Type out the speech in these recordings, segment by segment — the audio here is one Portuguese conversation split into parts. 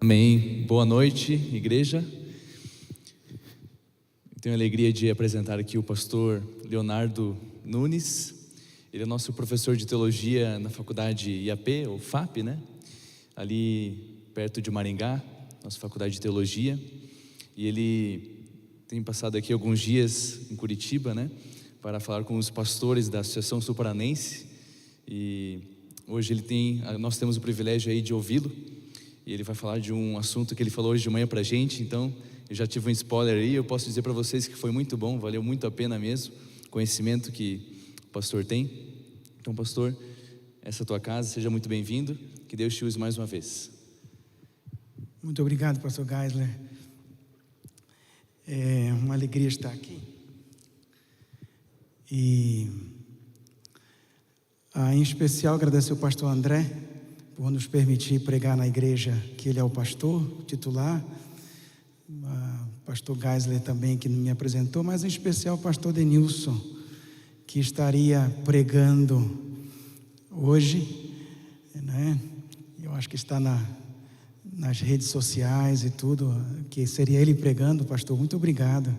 Amém. Boa noite, igreja. Tenho a alegria de apresentar aqui o pastor Leonardo Nunes. Ele é nosso professor de teologia na faculdade IAP, ou FAP, né? Ali perto de Maringá, nossa faculdade de teologia. E ele tem passado aqui alguns dias em Curitiba, né? Para falar com os pastores da Associação Sul-Paranense. E hoje nós temos o privilégio aí de ouvi-lo. E ele vai falar de um assunto que ele falou hoje de manhã pra gente. Então, eu já tive um spoiler aí. Eu posso dizer para vocês que foi muito bom, valeu muito a pena mesmo. O conhecimento que o pastor tem. Então, pastor, essa é a tua casa, seja muito bem-vindo. Que Deus te use mais uma vez. Muito obrigado, pastor Geisler. É uma alegria estar aqui. E, em especial, agradecer ao pastor André por nos permitir pregar na igreja que ele é o pastor titular. O pastor Geisler também que me apresentou, mas em especial o pastor Denilson, que estaria pregando hoje, né? Eu acho que está nas redes sociais e tudo, que seria ele pregando. Pastor, muito obrigado.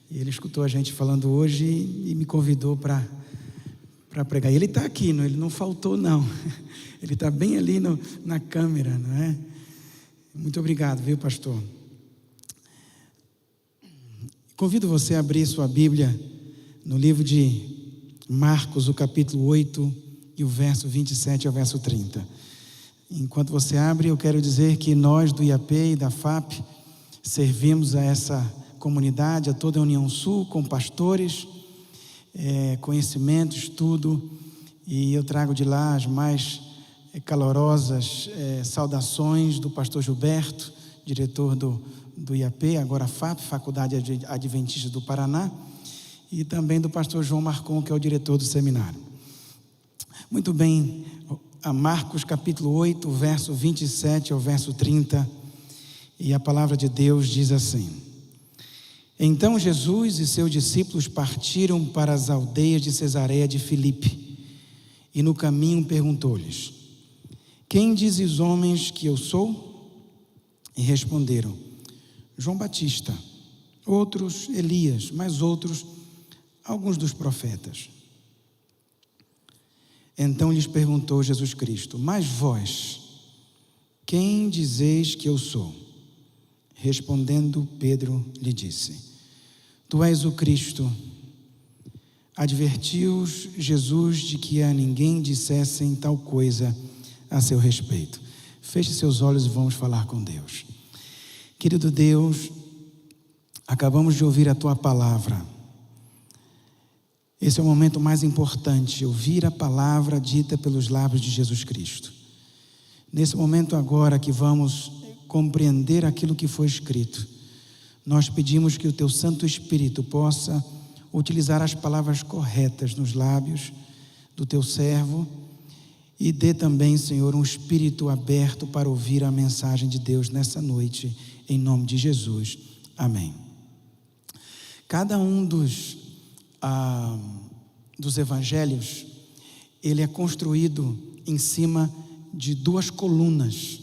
E ele escutou a gente falando hoje e me convidou para pregar. E ele está aqui, ele não faltou não. Ele está bem ali na câmera, não é? Muito obrigado, viu, pastor? Convido você a abrir sua Bíblia no livro de Marcos, o capítulo 8 e o verso 27 ao verso 30. Enquanto você abre, eu quero dizer que nós do IAP e da FAP servimos a essa comunidade, a toda a União Sul, com pastores, conhecimento, estudo, e eu trago de lá as mais calorosas saudações do pastor Gilberto, diretor do IAP, agora FAP, Faculdade Adventista do Paraná, e também do pastor João Marcon, que é o diretor do seminário. Muito bem, a Marcos capítulo 8, verso 27 ao verso 30, e a palavra de Deus diz assim: Então Jesus e seus discípulos partiram para as aldeias de Cesareia de Filipe, e no caminho perguntou-lhes: Quem dizem os homens que eu sou? E responderam: João Batista, outros Elias, mas outros alguns dos profetas. Então lhes perguntou Jesus Cristo: Mas vós, quem dizeis que eu sou? Respondendo, Pedro lhe disse: Tu és o Cristo. Advertiu-os Jesus de que a ninguém dissessem tal coisa a seu respeito. Feche seus olhos e vamos falar com Deus. Querido Deus, acabamos de ouvir a Tua palavra. Esse é o momento mais importante, ouvir a palavra dita pelos lábios de Jesus Cristo. Nesse momento agora que vamos compreender aquilo que foi escrito, nós pedimos que o Teu Santo Espírito possa utilizar as palavras corretas nos lábios do Teu servo e dê também, Senhor, um espírito aberto para ouvir a mensagem de Deus nessa noite, em nome de Jesus. Amém. Cada um dos evangelhos, ele é construído em cima de duas colunas.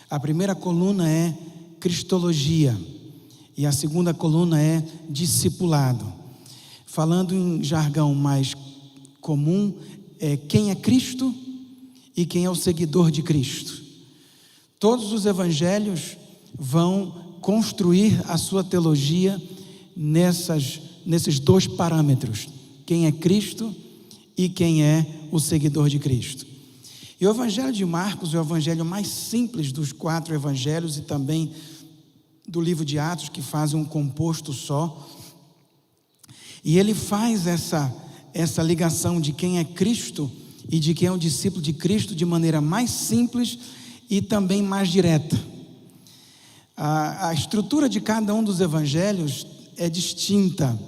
A primeira coluna é cristologia e a segunda coluna é discipulado. Falando em jargão mais comum, quem é Cristo e quem é o seguidor de Cristo. Todos os evangelhos vão construir a sua teologia nesses dois parâmetros: quem é Cristo e quem é o seguidor de Cristo. E o evangelho de Marcos é o evangelho mais simples dos 4 evangelhos e também do livro de Atos, que fazem um composto só. E ele faz essa ligação de quem é Cristo e de quem é o discípulo de Cristo de maneira mais simples e também mais direta. A estrutura de cada um dos evangelhos é distinta.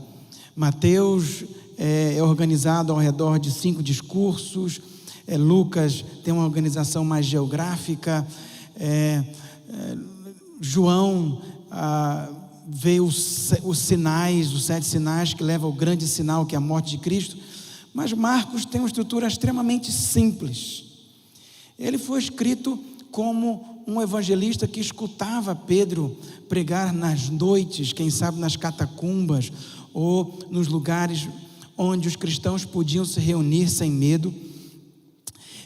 Mateus é organizado ao redor de 5 discursos. Lucas tem uma organização mais geográfica. João veio os sinais, os 7 sinais, que levam ao grande sinal, que é a morte de Cristo. Mas Marcos tem uma estrutura extremamente simples. Ele foi escrito como um evangelista que escutava Pedro pregar nas noites, quem sabe nas catacumbas, ou nos lugares onde os cristãos podiam se reunir sem medo.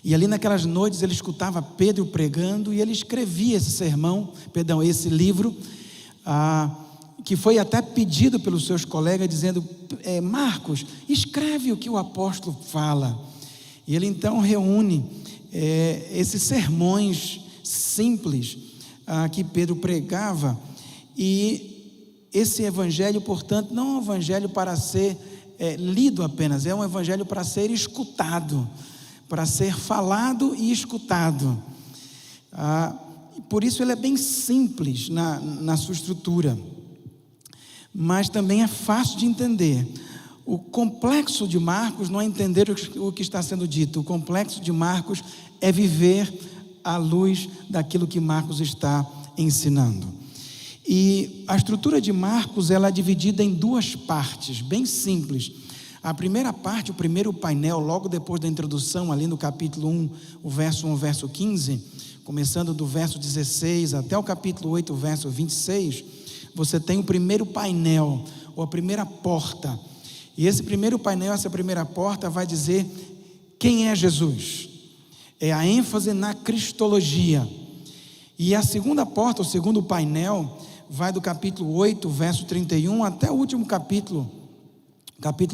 E ali naquelas noites ele escutava Pedro pregando e ele escrevia esse livro, que foi até pedido pelos seus colegas, dizendo: Marcos, escreve o que o apóstolo fala. E ele então reúne esses sermões simples que Pedro pregava. E esse evangelho, portanto, não é um evangelho para ser lido apenas, é um evangelho para ser escutado, para ser falado e escutado. Por isso ele é bem simples na sua estrutura, mas também é fácil de entender. O complexo de Marcos não é entender o que está sendo dito. O complexo de Marcos é viver à luz daquilo que Marcos está ensinando. E a estrutura de Marcos, ela é dividida em duas partes, bem simples. A primeira parte, o primeiro painel, logo depois da introdução, ali no capítulo 1, o verso 1 ao verso 15, começando do verso 16 até o capítulo 8, o verso 26, você tem o primeiro painel, ou a primeira porta. E esse primeiro painel, essa primeira porta vai dizer quem é Jesus. É a ênfase na cristologia. E a segunda porta, o segundo painel, vai do capítulo 8, verso 31, até o último capítulo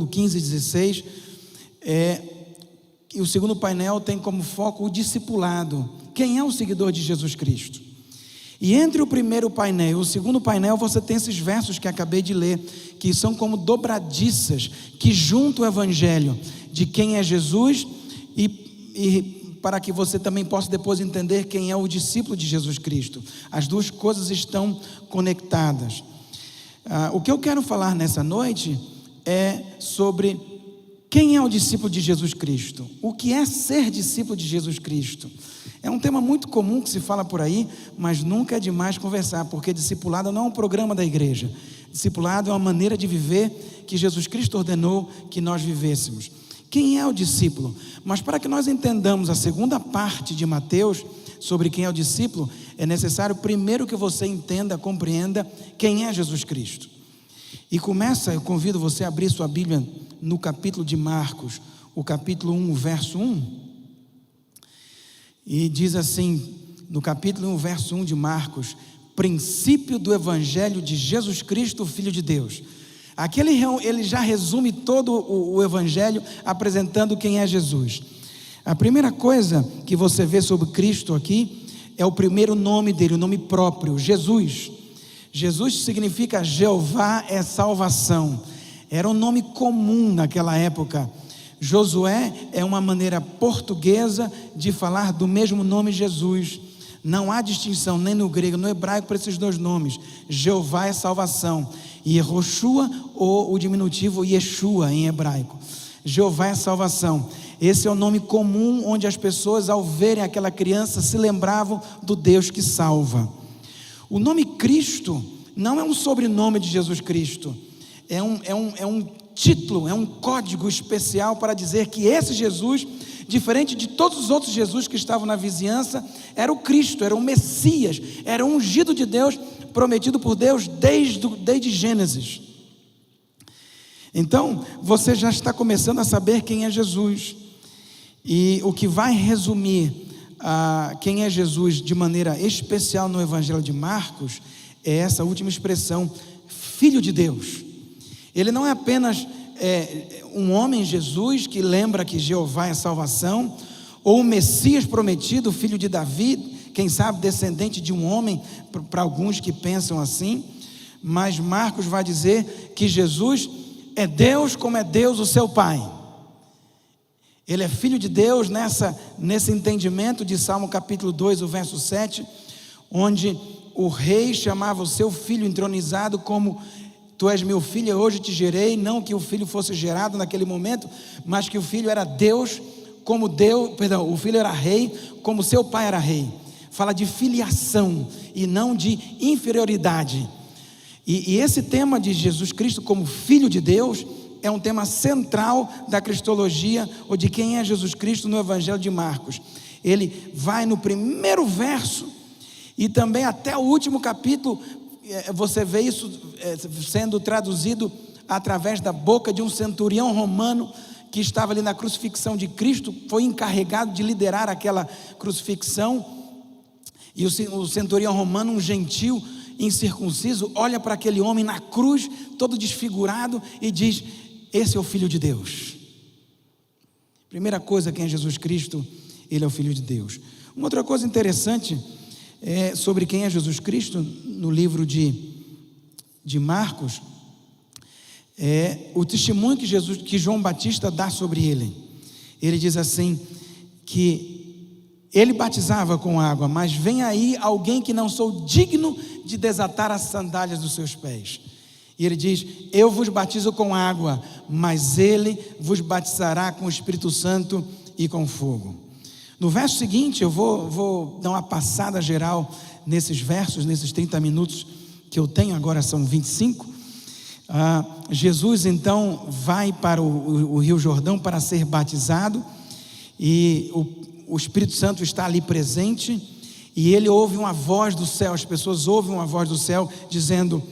15 e 16. E o segundo painel tem como foco o discipulado. Quem é o seguidor de Jesus Cristo? E entre o primeiro painel e o segundo painel, você tem esses versos que acabei de ler, que são como dobradiças, que juntam o evangelho de quem é Jesus e para que você também possa depois entender quem é o discípulo de Jesus Cristo. As duas coisas estão conectadas. O que eu quero falar nessa noite é sobre quem é o discípulo de Jesus Cristo. O que é ser discípulo de Jesus Cristo? É um tema muito comum que se fala por aí, mas nunca é demais conversar, porque discipulado não é um programa da igreja. Discipulado é uma maneira de viver que Jesus Cristo ordenou que nós vivêssemos. Quem é o discípulo? Mas para que nós entendamos a segunda parte de Mateus sobre quem é o discípulo, é necessário primeiro que você entenda, compreenda quem é Jesus Cristo. E eu convido você a abrir sua Bíblia no capítulo de Marcos, o capítulo 1, verso 1. E diz assim, no capítulo 1, verso 1 de Marcos: princípio do evangelho de Jesus Cristo, Filho de Deus. Aqui ele já resume todo o evangelho, apresentando quem é Jesus. A primeira coisa que você vê sobre Cristo aqui é o primeiro nome dele, o nome próprio, Jesus. Jesus significa Jeová é salvação. Era um nome comum naquela época. Josué é uma maneira portuguesa de falar do mesmo nome Jesus. Não há distinção nem no grego, no hebraico, para esses dois nomes. Jeová é salvação, e Yehoshua, ou o diminutivo Yeshua em hebraico. Jeová é salvação. Esse é o nome comum onde as pessoas, ao verem aquela criança, se lembravam do Deus que salva. O nome Cristo não é um sobrenome de Jesus Cristo. É um título, é um código especial para dizer que esse Jesus, diferente de todos os outros Jesus que estavam na vizinhança, era o Cristo, era o Messias, era o ungido de Deus, prometido por Deus desde Gênesis. Então, você já está começando a saber quem é Jesus. E o que vai resumir quem é Jesus de maneira especial no Evangelho de Marcos é essa última expressão, Filho de Deus. Ele não é apenas um homem, Jesus, que lembra que Jeová é salvação, ou o Messias prometido, filho de Davi, quem sabe descendente de um homem, para alguns que pensam assim, mas Marcos vai dizer que Jesus é Deus como é Deus o seu Pai. Ele é filho de Deus nesse entendimento de Salmo capítulo 2, o verso 7, onde o rei chamava o seu filho entronizado como: tu és meu filho, hoje te gerei. Não que o filho fosse gerado naquele momento, mas que o filho era Deus, o filho era rei, como seu pai era rei. Fala de filiação e não de inferioridade. E esse tema de Jesus Cristo como Filho de Deus é um tema central da cristologia, ou de quem é Jesus Cristo no Evangelho de Marcos. Ele vai no primeiro verso e também até o último capítulo. Você vê isso sendo traduzido através da boca de um centurião romano que estava ali na crucifixão de Cristo, foi encarregado de liderar aquela crucifixão. E o centurião romano, um gentil incircunciso, olha para aquele homem na cruz, todo desfigurado, e diz: esse é o Filho de Deus. Primeira coisa, quem é Jesus Cristo? Ele é o Filho de Deus. Uma outra coisa interessante sobre quem é Jesus Cristo, no livro de Marcos, é o testemunho que João Batista dá sobre ele. Ele diz assim, que ele batizava com água, mas vem aí alguém que não sou digno de desatar as sandálias dos seus pés. E ele diz: eu vos batizo com água, mas ele vos batizará com o Espírito Santo e com fogo. No verso seguinte, eu vou dar uma passada geral nesses versos, nesses 30 minutos que eu tenho, agora são 25. Jesus então vai para o Rio Jordão para ser batizado, e o Espírito Santo está ali presente, e ele ouve uma voz do céu, as pessoas ouvem uma voz do céu dizendo: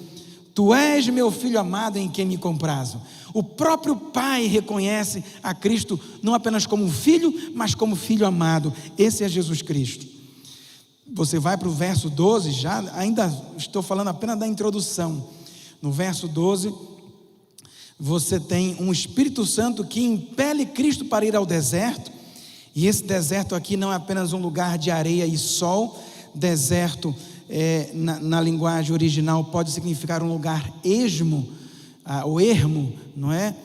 tu és meu filho amado em quem me comprazo. O próprio Pai reconhece a Cristo não apenas como um filho, mas como filho amado. Esse é Jesus Cristo. Você vai para o verso 12, ainda estou falando apenas da introdução. No verso 12, você tem um Espírito Santo que impele Cristo para ir ao deserto. E esse deserto aqui não é apenas um lugar de areia e sol. Deserto, na linguagem original, pode significar um lugar esmo, ou ermo, não é?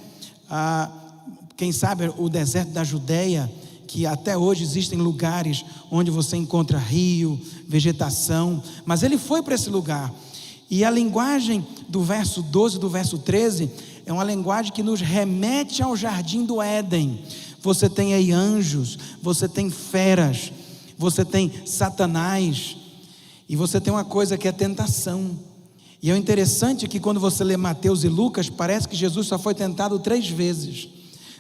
Quem sabe o deserto da Judeia, que até hoje existem lugares onde você encontra rio, vegetação, mas ele foi para esse lugar. E a linguagem do verso 12 e do verso 13 é uma linguagem que nos remete ao jardim do Éden. Você tem aí anjos, você tem feras, você tem Satanás, e você tem uma coisa que é tentação. E é interessante que quando você lê Mateus e Lucas, parece que Jesus só foi tentado 3 vezes.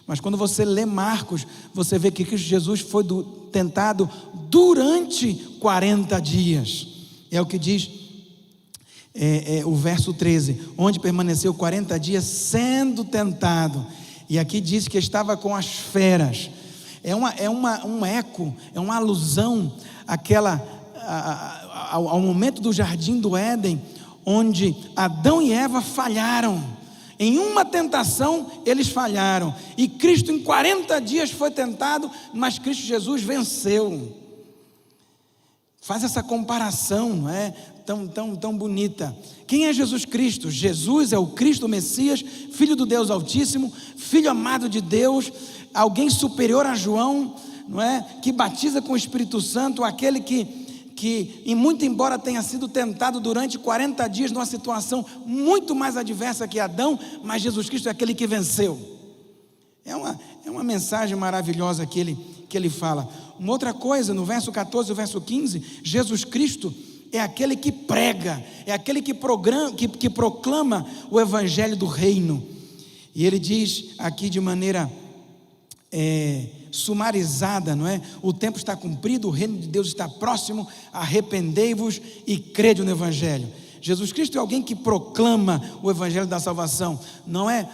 Mas quando você lê Marcos, você vê que Cristo Jesus foi tentado durante 40 dias. É o que diz o verso 13, onde permaneceu 40 dias sendo tentado. E aqui diz que estava com as feras. Um eco, é uma alusão ao momento do jardim do Éden, onde Adão e Eva falharam. Em uma tentação eles falharam, e Cristo em 40 dias foi tentado, mas Cristo Jesus venceu. Faz essa comparação, não é? Tão bonita. Quem é Jesus Cristo? Jesus é o Cristo, o Messias, Filho do Deus Altíssimo, Filho amado de Deus, alguém superior a João, não é? Que batiza com o Espírito Santo, aquele que e muito embora tenha sido tentado durante 40 dias numa situação muito mais adversa que Adão, mas Jesus Cristo é aquele que venceu. É uma mensagem maravilhosa que ele fala. Uma outra coisa, no verso 14 e verso 15, Jesus Cristo é aquele que prega, é aquele que proclama o evangelho do reino. E ele diz aqui de maneira sumarizada, não é? O tempo está cumprido, o reino de Deus está próximo, arrependei-vos e crede no evangelho. Jesus Cristo é alguém que proclama o evangelho da salvação. Não é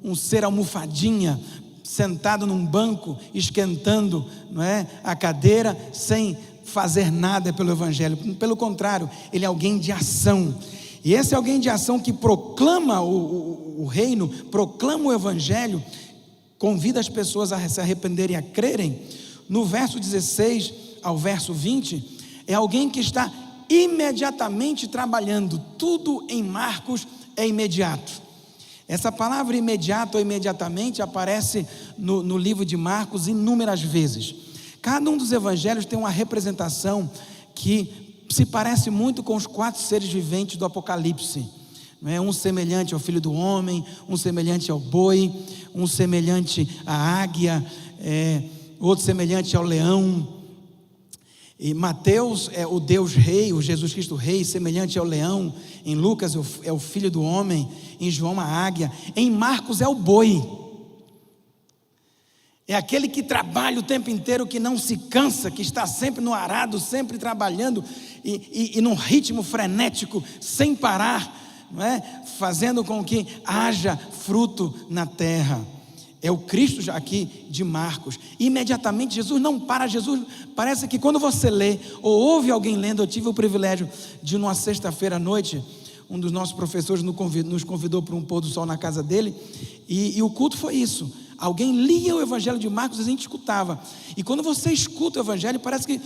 um ser almofadinha, sentado num banco, esquentando, não é, a cadeira, sem fazer nada pelo evangelho. Pelo contrário, ele é alguém de ação. E esse alguém de ação que proclama o reino, proclama o evangelho, convida as pessoas a se arrependerem, a crerem. No verso 16 ao verso 20, é alguém que está imediatamente trabalhando. Tudo em Marcos é imediato. Essa palavra imediato ou imediatamente aparece no livro de Marcos inúmeras vezes. Cada um dos evangelhos tem uma representação que se parece muito com os 4 seres viventes do Apocalipse. Um semelhante ao filho do homem, um semelhante ao boi, um semelhante à águia, outro semelhante ao leão. E Mateus é o Deus rei, o Jesus Cristo rei, semelhante ao leão. Em Lucas é o filho do homem. Em João a águia. Em Marcos é o boi. É aquele que trabalha o tempo inteiro, que não se cansa, que está sempre no arado, sempre trabalhando e num ritmo frenético, sem parar, não é? Fazendo com que haja fruto na terra. É o Cristo aqui de Marcos. Imediatamente Jesus não para. Jesus, parece que quando você lê ou ouve alguém lendo, eu tive o privilégio de, numa sexta-feira à noite, um dos nossos professores nos convidou para um pôr do sol na casa dele, e o culto foi isso. Alguém lia o Evangelho de Marcos e a gente escutava. E quando você escuta o Evangelho, parece que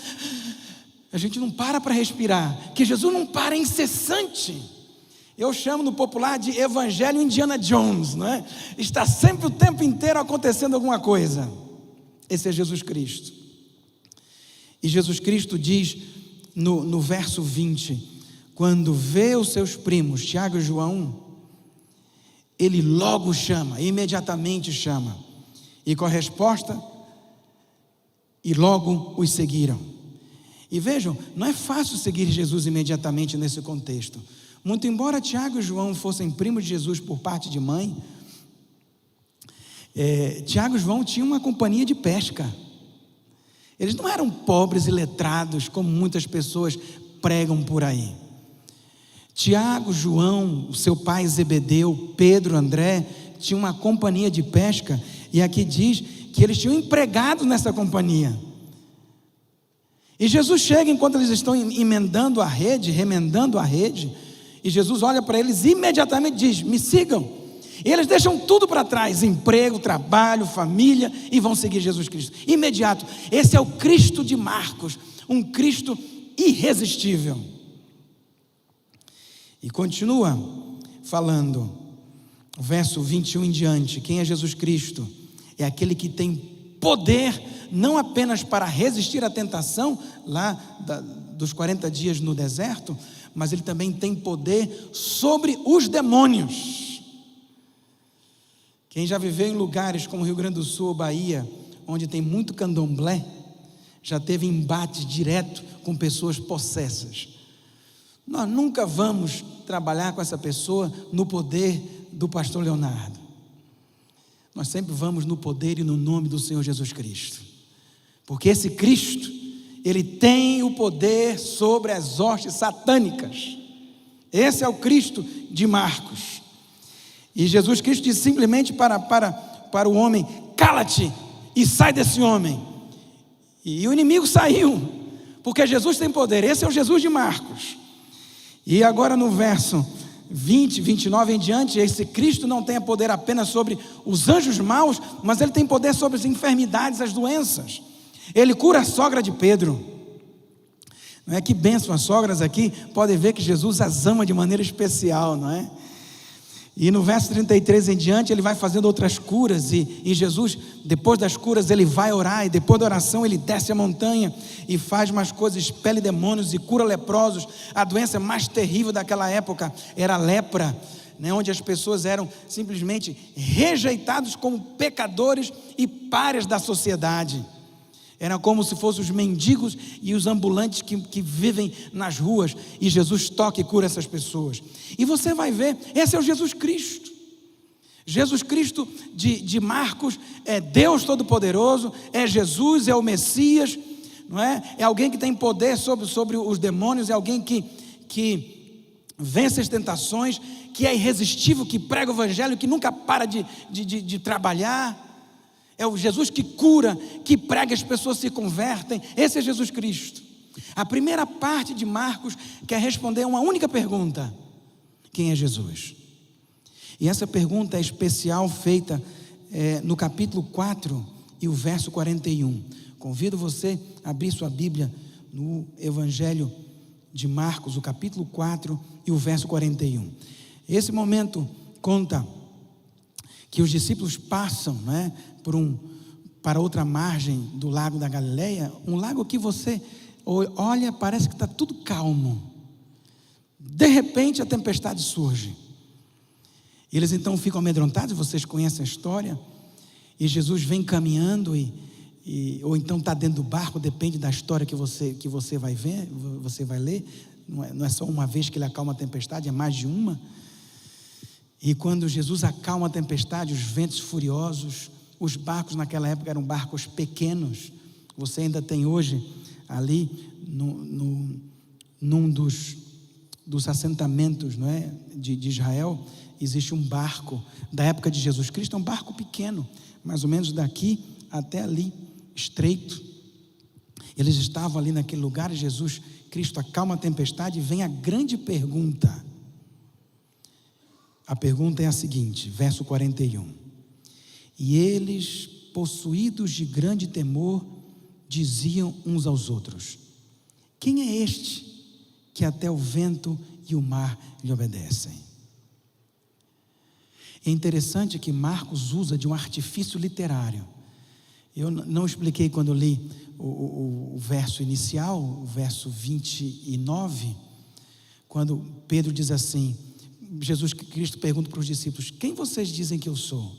a gente não para respirar, que Jesus não para, é incessante. Eu chamo no popular de Evangelho Indiana Jones, não é? Está sempre o tempo inteiro acontecendo alguma coisa. Esse é Jesus Cristo. E Jesus Cristo diz no verso 20, quando vê os seus primos, Tiago e João, ele logo chama, imediatamente chama. E com a resposta, e logo os seguiram. E vejam, não é fácil seguir Jesus imediatamente nesse contexto. Muito embora Tiago e João fossem primos de Jesus por parte de mãe, Tiago e João tinham uma companhia de pesca. Eles não eram pobres e letrados, como muitas pessoas pregam por aí. Tiago, João, o seu pai Zebedeu, Pedro, André, tinham uma companhia de pesca, e aqui diz que eles tinham empregados nessa companhia. E Jesus chega enquanto eles estão remendando a rede, e Jesus olha para eles e imediatamente diz: me sigam. E eles deixam tudo para trás, emprego, trabalho, família, e vão seguir Jesus Cristo. Imediato. Esse é o Cristo de Marcos, um Cristo irresistível. E continua falando, verso 21 em diante: quem é Jesus Cristo? É aquele que tem poder, não apenas para resistir à tentação, lá dos 40 dias no deserto, mas ele também tem poder sobre os demônios. Quem já viveu em lugares como Rio Grande do Sul ou Bahia, onde tem muito candomblé, já teve embate direto com pessoas possessas. Nós nunca vamos trabalhar com essa pessoa no poder do pastor Leonardo. Nós sempre vamos no poder e no nome do Senhor Jesus Cristo. Porque esse Cristo, ele tem o poder sobre as hostes satânicas. Esse é o Cristo de Marcos. E Jesus Cristo disse simplesmente para o homem: cala-te e sai desse homem. E o inimigo saiu, porque Jesus tem poder. Esse é o Jesus de Marcos. E agora no verso 20, 29 em diante, esse Cristo não tem poder apenas sobre os anjos maus, mas ele tem poder sobre as enfermidades, as doenças. Ele cura a sogra de Pedro. Não é? Que bênção, as sogras aqui podem ver que Jesus as ama de maneira especial, não é? E no verso 33 em diante, ele vai fazendo outras curas, e Jesus, depois das curas, ele vai orar, e depois da oração ele desce a montanha e faz mais coisas, expele demônios e cura leprosos. A doença mais terrível daquela época era a lepra, né, onde as pessoas eram simplesmente rejeitados como pecadores e párias da sociedade. Era como se fossem os mendigos e os ambulantes que vivem nas ruas, e Jesus toca e cura essas pessoas. E você vai ver, esse é o Jesus Cristo. Jesus Cristo de Marcos é Deus Todo-Poderoso, é Jesus, é o Messias, não é? É alguém que tem poder sobre os demônios, é alguém que vence as tentações, que é irresistível, que prega o evangelho, que nunca para de trabalhar. É o Jesus que cura, que prega, as pessoas se convertem. Esse é Jesus Cristo. A primeira parte de Marcos quer responder uma única pergunta: quem é Jesus? E essa pergunta é especial, feita no capítulo 4 e o verso 41. Convido você a abrir sua Bíblia no Evangelho de Marcos, o capítulo 4 e o verso 41. Esse momento conta que os discípulos passam, né, para outra margem do lago da Galileia, um lago que você olha, parece que está tudo calmo. De repente a tempestade surge. Eles então ficam amedrontados, vocês conhecem a história, e Jesus vem caminhando, ou então está dentro do barco, depende da história que você vai ver, você vai ler. Não é só uma vez que ele acalma a tempestade, é mais de uma. E quando Jesus acalma a tempestade, os ventos furiosos Os barcos naquela época eram barcos pequenos. Você ainda tem hoje, ali, num dos assentamentos, não é, de Israel, existe um barco, da época de Jesus Cristo, é um barco pequeno, mais ou menos daqui até ali, estreito. Eles estavam ali naquele lugar, e Jesus Cristo acalma a tempestade, e vem a grande pergunta. A pergunta é a seguinte, verso 41. E eles, possuídos de grande temor, diziam uns aos outros: quem é este que até o vento e o mar lhe obedecem? É interessante que Marcos usa de um artifício literário. Eu não expliquei quando eu li o verso inicial, o verso 29, quando Pedro diz assim, Jesus Cristo pergunta para os discípulos: quem vocês dizem que eu sou?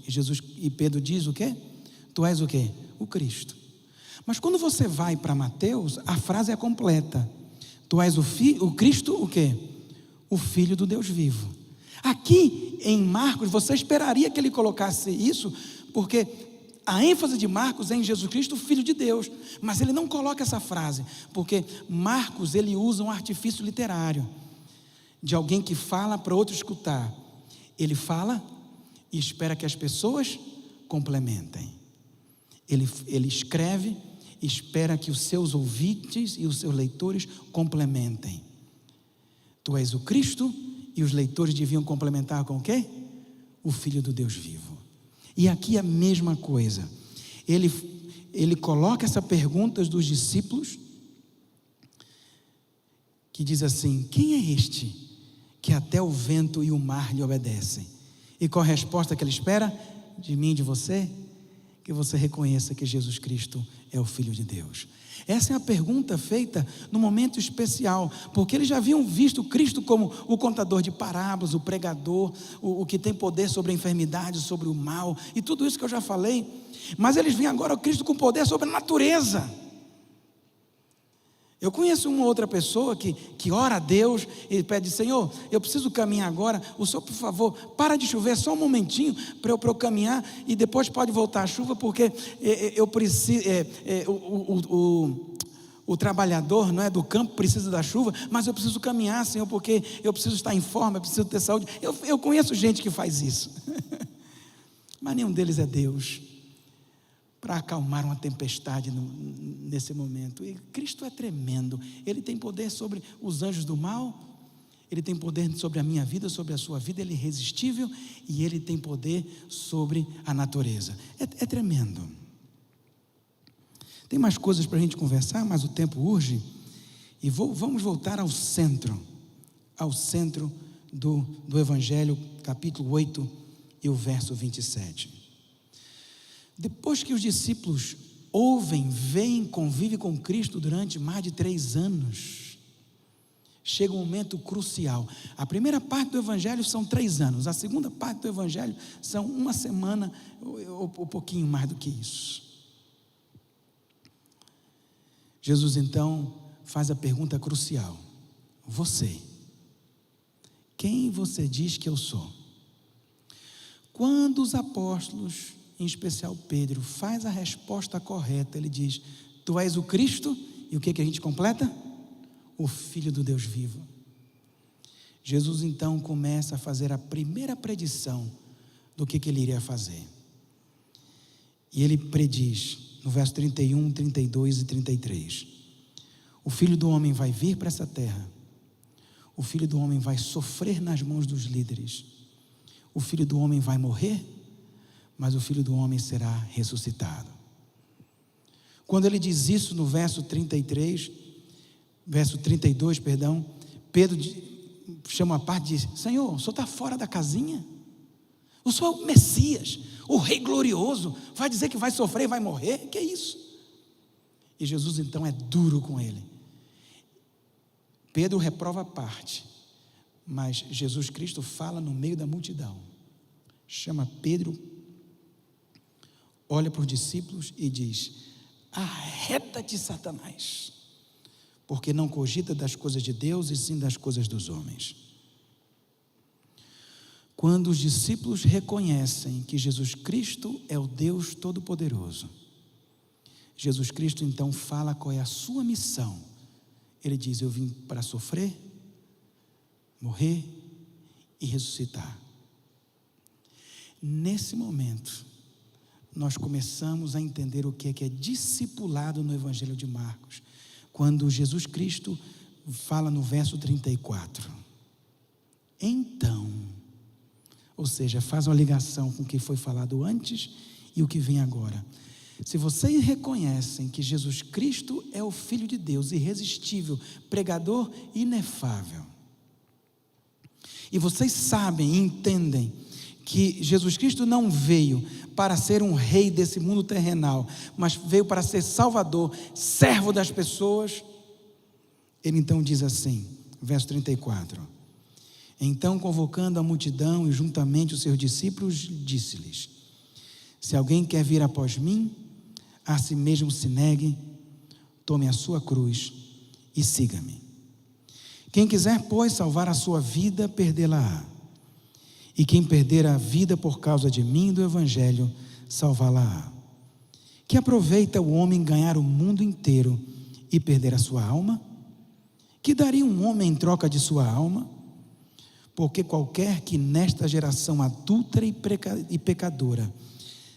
E Pedro diz o quê? Tu és o quê? O Cristo. Mas quando você vai para Mateus, a frase é completa. Tu és o Cristo o quê? O Filho do Deus vivo. Aqui em Marcos, você esperaria que ele colocasse isso, porque a ênfase de Marcos é em Jesus Cristo, o Filho de Deus. Mas ele não coloca essa frase, porque Marcos, ele usa um artifício literário, de alguém que fala para outro escutar. Ele fala e espera que as pessoas complementem. Ele escreve e espera que os seus ouvintes e os seus leitores complementem. Tu és o Cristo, e os leitores deviam complementar com o quê? O Filho do Deus vivo. E aqui a mesma coisa. Ele coloca essa pergunta dos discípulos, que diz assim: quem é este que até o vento e o mar lhe obedecem? E qual a resposta que ele espera de mim e de você? Que você reconheça que Jesus Cristo é o Filho de Deus. Essa é a pergunta feita no momento especial, porque eles já haviam visto Cristo como o contador de parábolas, o pregador, o que tem poder sobre a enfermidade, sobre o mal, e tudo isso que eu já falei. Mas eles veem agora o Cristo com poder sobre a natureza. Eu conheço uma outra pessoa que ora a Deus e pede: Senhor, eu preciso caminhar agora, o Senhor, por favor, para de chover só um momentinho para eu caminhar, e depois pode voltar a chuva, porque eu preciso, o trabalhador, não é, do campo precisa da chuva, mas eu preciso caminhar, Senhor, porque eu preciso estar em forma, eu preciso ter saúde. Eu conheço gente que faz isso, mas nenhum deles é Deus para acalmar uma tempestade nesse momento. E Cristo é tremendo. Ele tem poder sobre os anjos do mal, Ele tem poder sobre a minha vida, sobre a sua vida. Ele é irresistível e Ele tem poder sobre a natureza. É tremendo. Tem mais coisas para a gente conversar, mas o tempo urge. E vamos voltar ao centro do Evangelho, capítulo 8 e o verso 27. Depois que os discípulos ouvem, veem, convivem com Cristo durante mais de 3 anos, chega um momento crucial. A primeira parte do Evangelho são 3 anos, a segunda parte do Evangelho são 1 semana, ou um pouquinho mais do que isso. Jesus então faz a pergunta crucial: você, quem você diz que eu sou? Quando os apóstolos, em especial Pedro, faz a resposta correta, ele diz: tu és o Cristo, e o que a gente completa? O Filho do Deus vivo. Jesus então começa a fazer a primeira predição do que ele iria fazer. E ele prediz, no verso 31, 32 e 33, o Filho do Homem vai vir para essa terra, o Filho do Homem vai sofrer nas mãos dos líderes, o Filho do Homem vai morrer, mas o Filho do Homem será ressuscitado. Quando ele diz isso no verso 32, Pedro chama a parte e diz: Senhor, o Senhor está fora da casinha? O Senhor é o Messias, o Rei glorioso, vai dizer que vai sofrer e vai morrer? Que é isso? E Jesus então é duro com ele. Pedro reprova a parte, mas Jesus Cristo fala no meio da multidão, chama Pedro, olha para os discípulos e diz: arreda-te, Satanás, porque não cogita das coisas de Deus, e sim das coisas dos homens. Quando os discípulos reconhecem que Jesus Cristo é o Deus Todo-Poderoso, Jesus Cristo então fala qual é a sua missão. Ele diz: eu vim para sofrer, morrer e ressuscitar. Nesse momento, nós começamos a entender o que é discipulado no Evangelho de Marcos, quando Jesus Cristo fala no verso 34. Então, ou seja, faz uma ligação com o que foi falado antes e o que vem agora. Se vocês reconhecem que Jesus Cristo é o Filho de Deus, irresistível, pregador inefável, e vocês sabem e entendem que Jesus Cristo não veio para ser um rei desse mundo terrenal, mas veio para ser salvador, servo das pessoas, ele então diz assim, verso 34: então, convocando a multidão e juntamente os seus discípulos, disse-lhes: se alguém quer vir após mim, a si mesmo se negue, tome a sua cruz e siga-me. Quem quiser, pois, salvar a sua vida, perdê-la-á. E quem perder a vida por causa de mim e do Evangelho, salvá-la-á. Que aproveita o homem ganhar o mundo inteiro e perder a sua alma? Que daria um homem em troca de sua alma? Porque qualquer que nesta geração adúltera e pecadora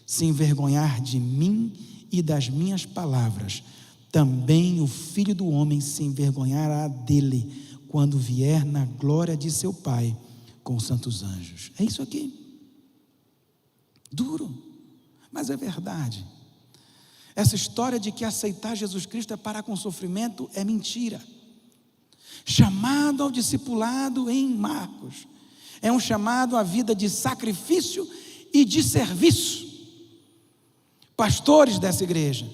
se envergonhar de mim e das minhas palavras, também o Filho do Homem se envergonhará dele, quando vier na glória de seu Pai com os santos anjos. É isso aqui. Duro, mas é verdade. Essa história de que aceitar Jesus Cristo é parar com sofrimento é mentira. Chamado ao discipulado em Marcos é um chamado à vida de sacrifício e de serviço. Pastores dessa igreja,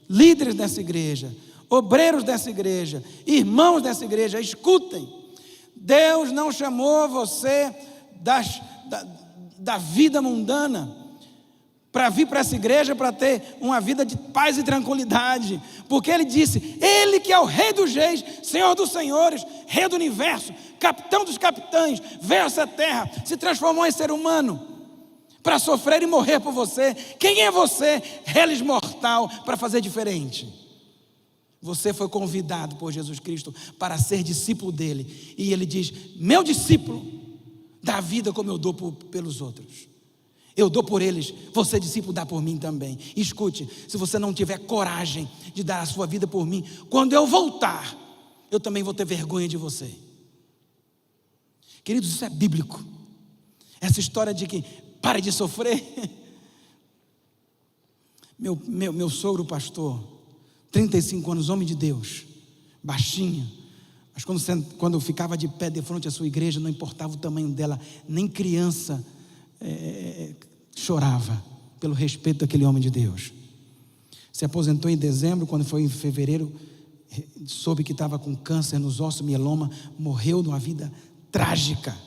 líderes dessa igreja, obreiros dessa igreja, irmãos dessa igreja, escutem: Deus não chamou você da vida mundana para vir para essa igreja para ter uma vida de paz e tranquilidade, porque Ele disse: Ele que é o Rei dos Reis, Senhor dos Senhores, Rei do Universo, Capitão dos Capitães, veio a essa terra, se transformou em ser humano para sofrer e morrer por você. Quem é você, reles mortal, para fazer diferente? Você foi convidado por Jesus Cristo para ser discípulo dele, e Ele diz: meu discípulo dá vida como eu dou pelos outros. Eu dou por eles, você discípulo dá por mim também. Escute, se você não tiver coragem de dar a sua vida por mim, quando eu voltar, eu também vou ter vergonha de você. Queridos, isso é bíblico. Essa história de que pare de sofrer. Meu sogro pastor, 35 anos, homem de Deus, baixinho, mas quando ficava de pé de frente à sua igreja, não importava o tamanho dela, nem criança chorava pelo respeito daquele homem de Deus. Se aposentou em dezembro. Quando foi em fevereiro, soube que estava com câncer nos ossos, mieloma, morreu numa vida trágica.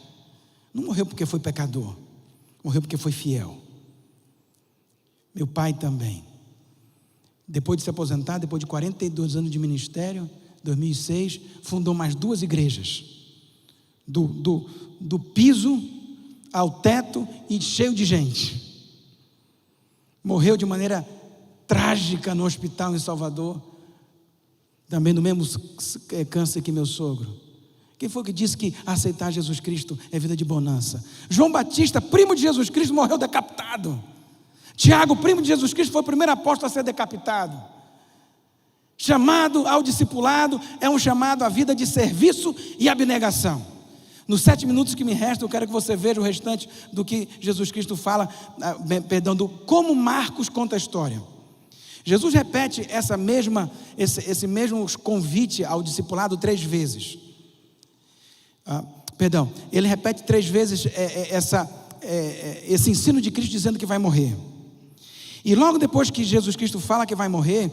Não morreu porque foi pecador, morreu porque foi fiel. Meu pai também, depois de se aposentar, depois de 42 anos de ministério, 2006, fundou mais 2 igrejas, do piso ao teto e cheio de gente. Morreu de maneira trágica no hospital em Salvador, também no mesmo câncer que meu sogro. Quem foi que disse que aceitar Jesus Cristo é vida de bonança? João Batista, primo de Jesus Cristo, morreu decapitado. Tiago, primo de Jesus Cristo, foi o primeiro apóstolo a ser decapitado. Chamado ao discipulado é um chamado à vida de serviço e abnegação. Nos 7 minutos que me restam, eu quero que você veja o restante do que Jesus Cristo fala, do como Marcos conta a história. Jesus repete esse mesmo convite ao discipulado 3 vezes. Ele repete 3 vezes esse ensino de Cristo dizendo que vai morrer. E logo depois que Jesus Cristo fala que vai morrer,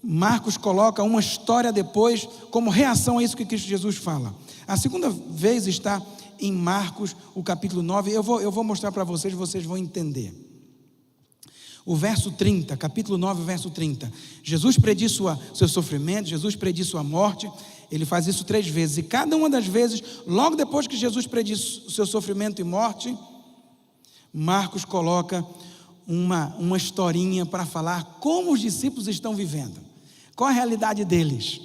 Marcos coloca uma história depois como reação a isso que Cristo Jesus fala. A segunda vez está em Marcos, o capítulo 9. Eu vou mostrar para vocês vão entender. O verso 30, capítulo 9, verso 30. Jesus prediz seu sofrimento, Jesus prediz sua morte. Ele faz isso 3 vezes, e cada uma das vezes, logo depois que Jesus prediz o seu sofrimento e morte, Marcos coloca uma historinha para falar como os discípulos estão vivendo, qual a realidade deles.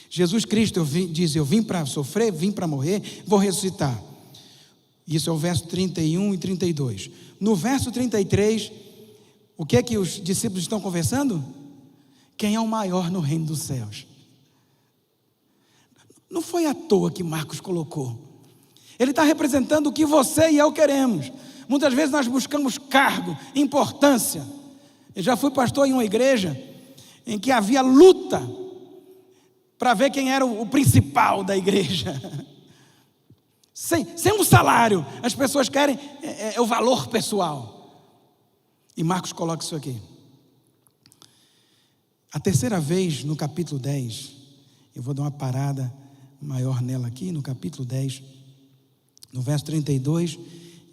Jesus Cristo diz: eu vim para sofrer, vim para morrer, vou ressuscitar. Isso é o verso 31 e 32. No verso 33, o que é que os discípulos estão conversando? Quem é o maior no reino dos céus? Não foi à toa que Marcos colocou. Ele está representando o que você e eu queremos. Muitas vezes nós buscamos cargo, importância. Eu já fui pastor em uma igreja em que havia luta para ver quem era o principal da igreja. Sem um salário, as pessoas querem o valor pessoal. E Marcos coloca isso aqui. A terceira vez, no capítulo 10, eu vou dar uma parada maior nela aqui, no capítulo 10, no verso 32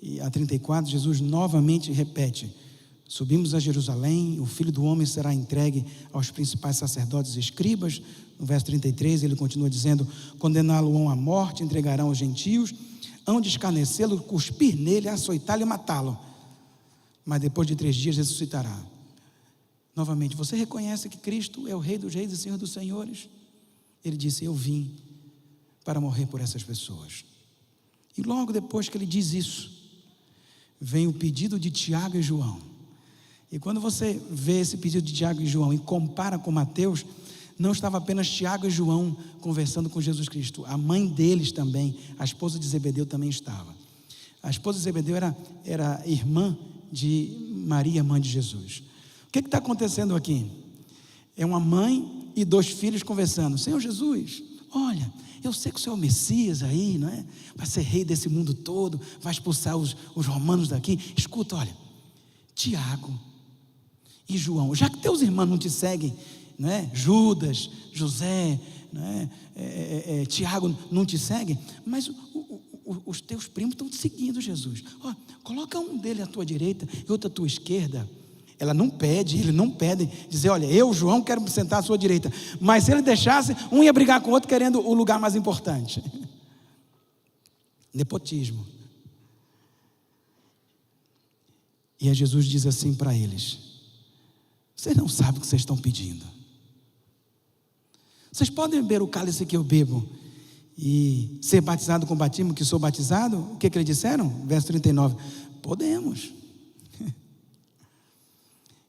e a 34, Jesus novamente repete: subimos a Jerusalém, o Filho do Homem será entregue aos principais sacerdotes e escribas. No verso 33 ele continua dizendo: condená-lo-ão à morte, entregarão aos gentios, hão de escarnecê-lo, cuspir nele, açoitá-lo e matá-lo, mas depois de 3 dias ressuscitará. Novamente, você reconhece que Cristo é o Rei dos Reis e Senhor dos Senhores? Ele disse: eu vim para morrer por essas pessoas. E logo depois que ele diz isso, vem o pedido de Tiago e João. E quando você vê esse pedido de Tiago e João e compara com Mateus, não estava apenas Tiago e João conversando com Jesus Cristo, a mãe deles também, a esposa de Zebedeu também estava. A esposa de Zebedeu era irmã de Maria, mãe de Jesus. O que está acontecendo aqui? É uma mãe e 2 filhos conversando: Senhor Jesus, olha, eu sei que o Senhor é o Messias aí, não é? Vai ser rei desse mundo todo, vai expulsar os romanos daqui. Escuta, olha, Tiago e João, já que teus irmãos não te seguem, não é? Judas, José, não é? Tiago não te seguem, mas os teus primos estão te seguindo, Jesus. Ó, coloca um dele à tua direita e outro à tua esquerda. Ele não pede dizer: olha, eu, João, quero me sentar à sua direita. Mas se ele deixasse, um ia brigar com o outro querendo o lugar mais importante. Nepotismo. E aí Jesus diz assim para eles: vocês não sabem o que vocês estão pedindo. Vocês podem beber o cálice que eu bebo e ser batizado com o batismo que sou batizado? O que eles disseram? Verso 39: podemos.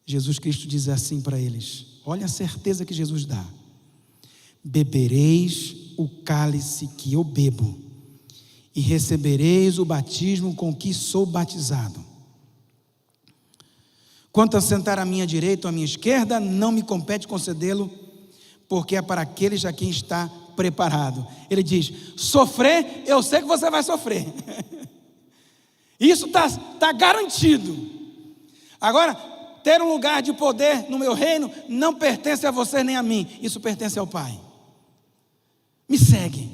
Jesus Cristo diz assim para eles: olha a certeza que Jesus dá: bebereis o cálice que eu bebo e recebereis o batismo com que sou batizado. Quanto a sentar à minha direita ou à minha esquerda, não me compete concedê-lo, porque é para aqueles a quem está preparado. Ele diz: sofrer, eu sei que você vai sofrer. Isso está garantido. Agora, ter um lugar de poder no meu reino não pertence a você nem a mim, isso pertence ao Pai. Me segue.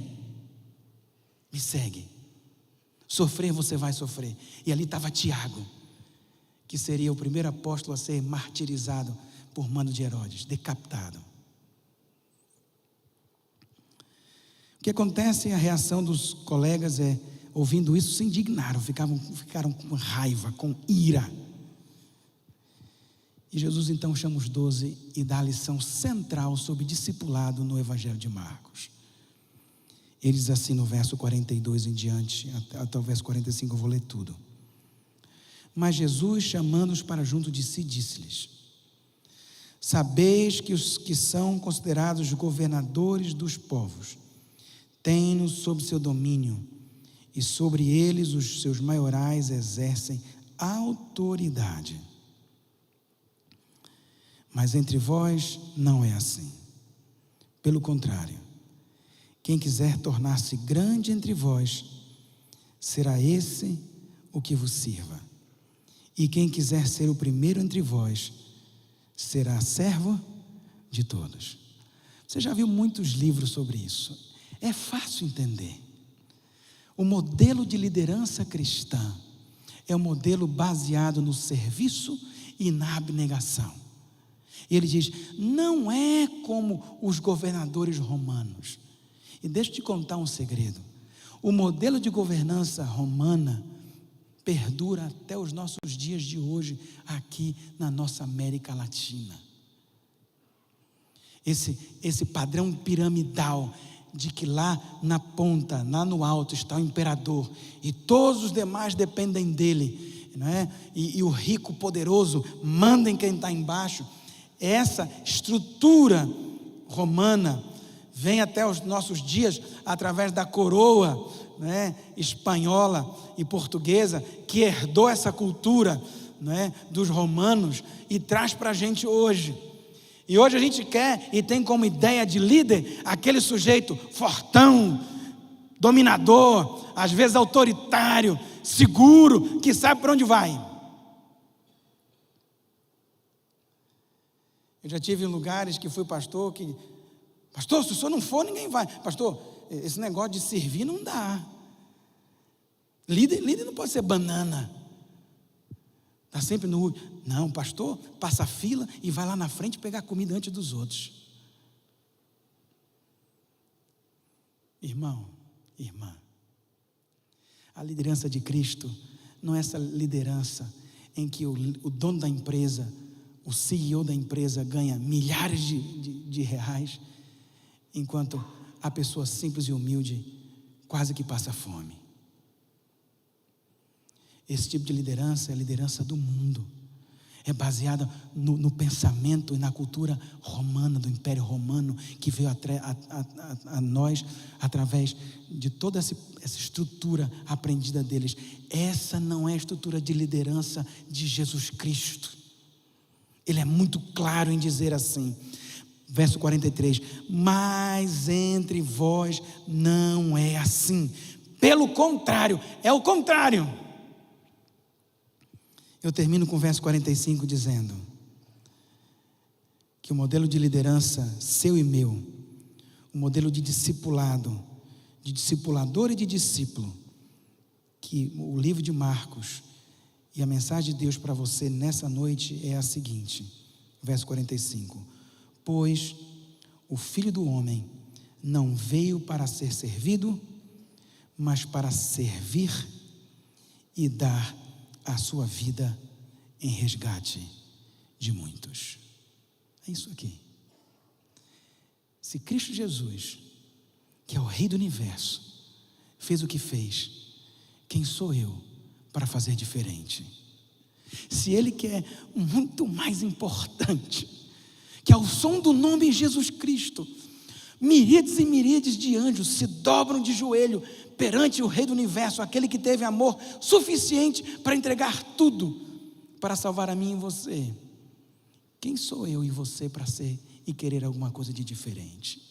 Me segue. Sofrer você vai sofrer. E ali estava Tiago, que seria o primeiro apóstolo a ser martirizado por mando de Herodes, decapitado. O que acontece, a reação dos colegas ouvindo isso, se indignaram, ficaram com raiva, com ira. E Jesus então chama os 12 e dá a lição central sobre discipulado no Evangelho de Marcos. Ele diz assim no verso 42 em diante, até o verso 45 eu vou ler tudo. Mas Jesus, chamando-os para junto de si, disse-lhes: sabeis que os que são considerados governadores dos povos têm-nos sob seu domínio, e sobre eles os seus maiorais exercem autoridade. Mas entre vós não é assim. Pelo contrário, quem quiser tornar-se grande entre vós, será esse o que vos sirva. E quem quiser ser o primeiro entre vós, será servo de todos. Você já viu muitos livros sobre isso. É fácil entender. O modelo de liderança cristã é um modelo baseado no serviço e na abnegação. E ele diz: não é como os governadores romanos. E deixa eu te contar um segredo. O modelo de governança romana perdura até os nossos dias de hoje, aqui na nossa América Latina. Esse padrão piramidal, de que lá na ponta, lá no alto está o imperador, e todos os demais dependem dele, não é? E o rico poderoso manda em quem está embaixo. Essa estrutura romana vem até os nossos dias através da coroa, né, espanhola e portuguesa, que herdou essa cultura, né, dos romanos e traz para a gente hoje. E hoje a gente quer e tem como ideia de líder aquele sujeito fortão, dominador, às vezes autoritário, seguro, que sabe para onde vai. Eu já tive em lugares que fui pastor, pastor, se o senhor não for, ninguém vai. Pastor, esse negócio de servir não dá. Líder não pode ser banana. Está sempre no... Não, pastor, passa a fila e vai lá na frente pegar comida antes dos outros. Irmão, irmã, a liderança de Cristo não é essa liderança em que o dono da empresa, o CEO da empresa ganha milhares de reais, enquanto a pessoa simples e humilde quase que passa fome. Esse tipo de liderança é a liderança do mundo. É baseada no pensamento e na cultura romana, do Império Romano, que veio a nós através de toda essa estrutura aprendida deles. Essa não é a estrutura de liderança de Jesus Cristo. Ele é muito claro em dizer assim, verso 43, mas entre vós não é assim. Pelo contrário, é o contrário. Eu termino com o verso 45 dizendo que o modelo de liderança seu e meu, o modelo de discipulado, de discipulador e de discípulo, que o livro de Marcos e a mensagem de Deus para você nessa noite é a seguinte, verso 45, pois o Filho do Homem não veio para ser servido, mas para servir e dar a sua vida em resgate de muitos. É isso aqui. Se Cristo Jesus, que é o Rei do Universo, fez o que fez, quem sou eu para fazer diferente? Se Ele que é muito mais importante, que ao som do nome de Jesus Cristo, miríades e miríades de anjos se dobram de joelho perante o Rei do Universo, aquele que teve amor suficiente para entregar tudo, para salvar a mim e você. Quem sou eu e você para ser e querer alguma coisa de diferente?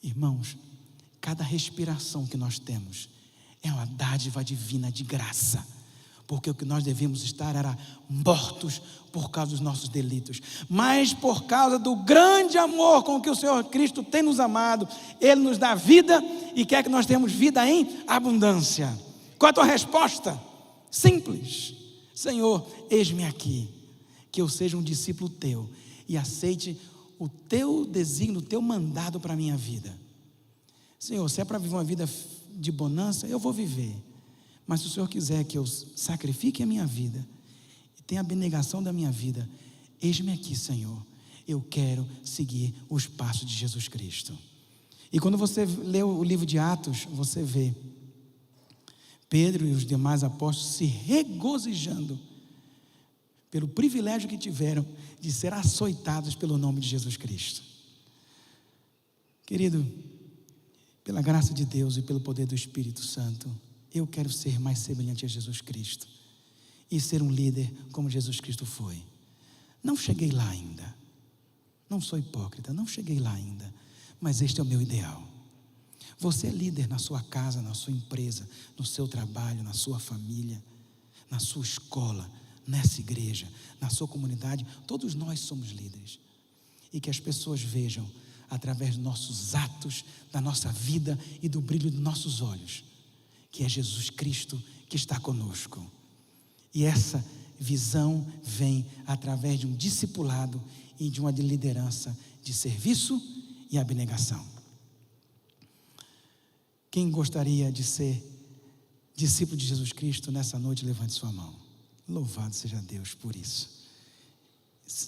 Irmãos, cada respiração que nós temos é uma dádiva divina de graça, porque o que nós devíamos estar era mortos por causa dos nossos delitos, mas por causa do grande amor com que o Senhor Cristo tem nos amado, Ele nos dá vida e quer que nós tenhamos vida em abundância. Qual a tua resposta? Simples: Senhor, eis-me aqui, que eu seja um discípulo teu e aceite o teu desígnio, o teu mandado para a minha vida. Senhor, se é para viver uma vida de bonança, eu vou viver. Mas se o Senhor quiser que eu sacrifique a minha vida e tenha a abnegação da minha vida, eis-me aqui, Senhor. Eu quero seguir os passos de Jesus Cristo. E quando você lê o livro de Atos, você vê Pedro e os demais apóstolos se regozijando pelo privilégio que tiveram de ser açoitados pelo nome de Jesus Cristo. Querido, pela graça de Deus e pelo poder do Espírito Santo, eu quero ser mais semelhante a Jesus Cristo e ser um líder como Jesus Cristo foi. Não cheguei lá ainda, não sou hipócrita, não cheguei lá ainda, mas este é o meu ideal. Você é líder na sua casa, na sua empresa, no seu trabalho, na sua família, na sua escola, nessa igreja, na sua comunidade. Todos nós somos líderes. E que as pessoas vejam, através dos nossos atos, da nossa vida e do brilho dos nossos olhos, que é Jesus Cristo que está conosco. E essa visão vem através de um discipulado e de uma liderança de serviço e abnegação. Quem gostaria de ser discípulo de Jesus Cristo nessa noite, levante sua mão. Louvado seja Deus por isso.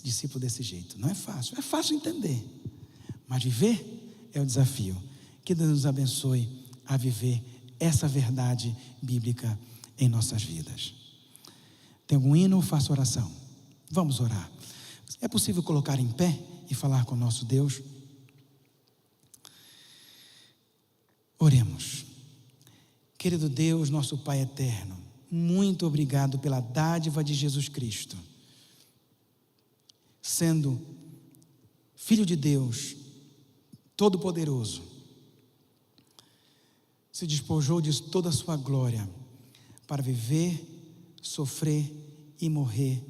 Discípulo desse jeito, não é fácil entender, mas viver é o desafio. Que Deus nos abençoe a viver essa verdade bíblica em nossas vidas. Tem algum hino? Faça oração. Vamos orar. É possível colocar em pé e falar com o nosso Deus? Oremos. Querido Deus, nosso Pai eterno, muito obrigado pela dádiva de Jesus Cristo. Sendo Filho de Deus, Todo-Poderoso, se despojou de toda a sua glória para viver, sofrer e morrer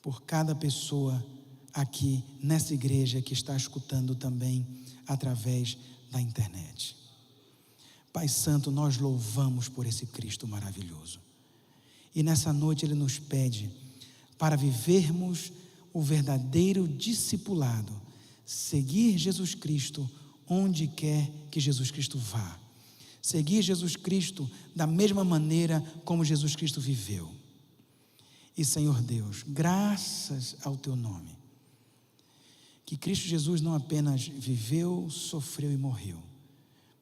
por cada pessoa aqui nessa igreja que está escutando também através da internet. Pai Santo, nós louvamos por esse Cristo maravilhoso. E nessa noite Ele nos pede para vivermos o verdadeiro discipulado, seguir Jesus Cristo onde quer que Jesus Cristo vá. Seguir Jesus Cristo da mesma maneira como Jesus Cristo viveu. E Senhor Deus, graças ao Teu nome, que Cristo Jesus não apenas viveu, sofreu e morreu,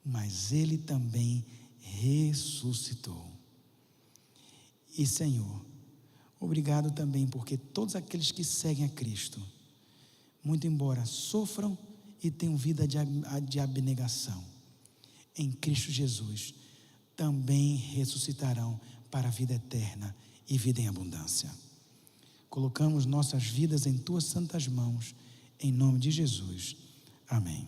mas Ele também ressuscitou. E Senhor, obrigado também porque todos aqueles que seguem a Cristo, muito embora sofram e tenham vida de abnegação, em Cristo Jesus também ressuscitarão para a vida eterna e vida em abundância. Colocamos nossas vidas em Tuas santas mãos, em nome de Jesus. Amém.